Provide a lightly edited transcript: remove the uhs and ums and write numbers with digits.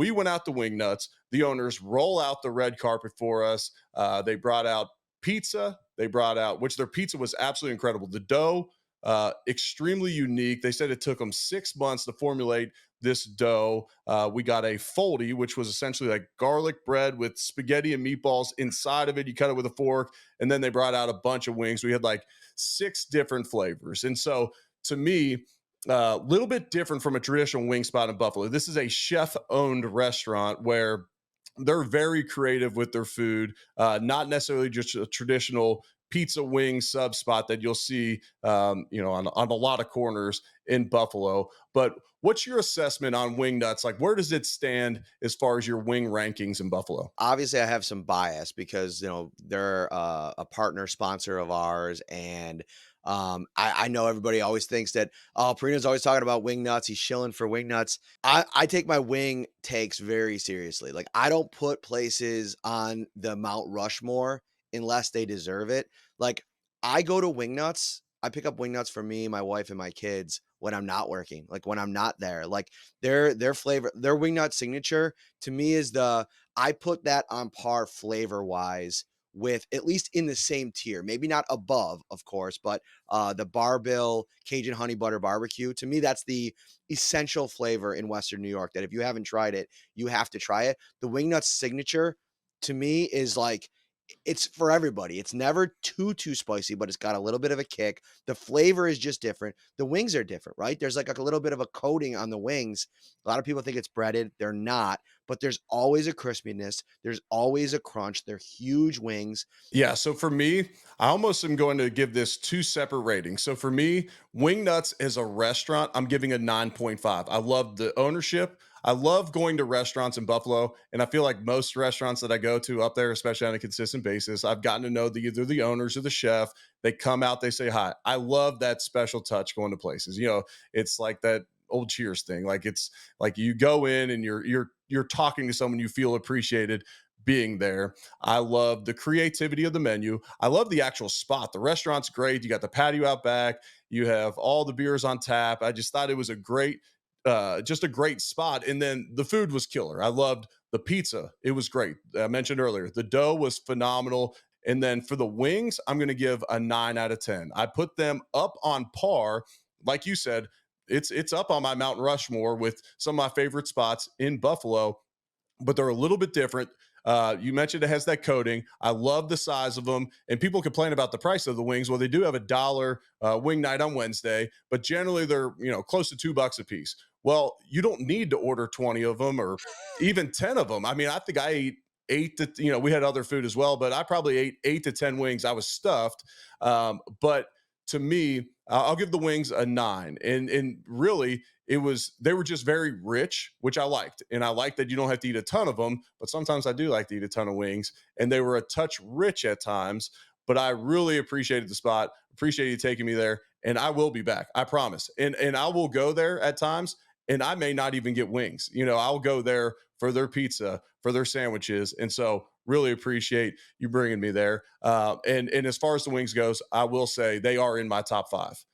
we went out to Wingnutz. The owners roll out the red carpet for us. They brought out pizza. They brought out, which their pizza was absolutely incredible. The dough, extremely unique. They said it took them 6 months to formulate this dough. We got a foldy, which was essentially like garlic bread with spaghetti and meatballs inside of it. You cut it with a fork, and then they brought out a bunch of wings. We had like 6 different flavors. And so to me, a little bit different from a traditional wing spot in Buffalo. This is a chef owned restaurant where they're very creative with their food, not necessarily just a traditional pizza wing sub spot that you'll see, on a lot of corners in Buffalo. But what's your assessment on Wingnutz? Like, where does it stand as far as your wing rankings in Buffalo? Obviously, I have some bias because they're a partner sponsor of ours, and I know everybody always thinks that Parino's always talking about wing nuts. He's shilling for wing nuts. I take my wing takes very seriously. Like I don't put places on the Mount Rushmore unless they deserve it. Like I go to wing nuts. I pick up wing nuts for me, my wife, and my kids when I'm not working. Like when I'm not there. Like their flavor, their wing nut signature to me is the I put that on par flavor wise with at least in the same tier, maybe not above, of course, but the Barbill Cajun Honey Butter Barbecue. To me, that's the essential flavor in Western New York that if you haven't tried it, you have to try it. The Wingnut's signature to me is like, it's for everybody. It's never too spicy, but it's got a little bit of a kick. The flavor is just different. The wings are different, right? There's like a little bit of a coating on the wings. A lot of people think it's breaded. They're not, but there's always a crispiness. There's always a crunch. They're huge wings. Yeah, so for me, I almost am going to give this two separate ratings. So for me, Wingnuts as a restaurant, I'm giving a 9.5. I love the ownership. I love going to restaurants in Buffalo, and I feel like most restaurants that I go to up there, especially on a consistent basis, I've gotten to know either the owners or the chef. They come out, they say hi. I love that special touch going to places. It's like that old Cheers thing. Like it's like you go in and you're talking to someone you feel appreciated being there. I love the creativity of the menu. I love the actual spot. The restaurant's great. You got the patio out back. You have all the beers on tap. I just thought it was just a great spot. And then the food was killer. I loved the pizza. It was great. I mentioned earlier, the dough was phenomenal. And then for the wings, I'm going to give a 9 out of 10. I put them up on par. Like you said, it's up on my Mount Rushmore with some of my favorite spots in Buffalo, but they're a little bit different. You mentioned it has that coating. I love the size of them, and people complain about the price of the wings. Well, they do have $1 wing night on Wednesday, but generally they're close to $2 a piece. Well, you don't need to order 20 of them or even 10 of them. I mean, I think I ate eight to we had other food as well, but I probably ate 8 to 10 wings. I was stuffed, but to me, I'll give the wings a 9. And really, they were just very rich, which I liked. And I like that you don't have to eat a ton of them, but sometimes I do like to eat a ton of wings. And they were a touch rich at times, but I really appreciated the spot. Appreciate you taking me there. And I will be back. I promise. And I will go there at times and I may not even get wings. I'll go there for their pizza, for their sandwiches. And so really appreciate you bringing me there. And as far as the wings goes, I will say they are in my top 5.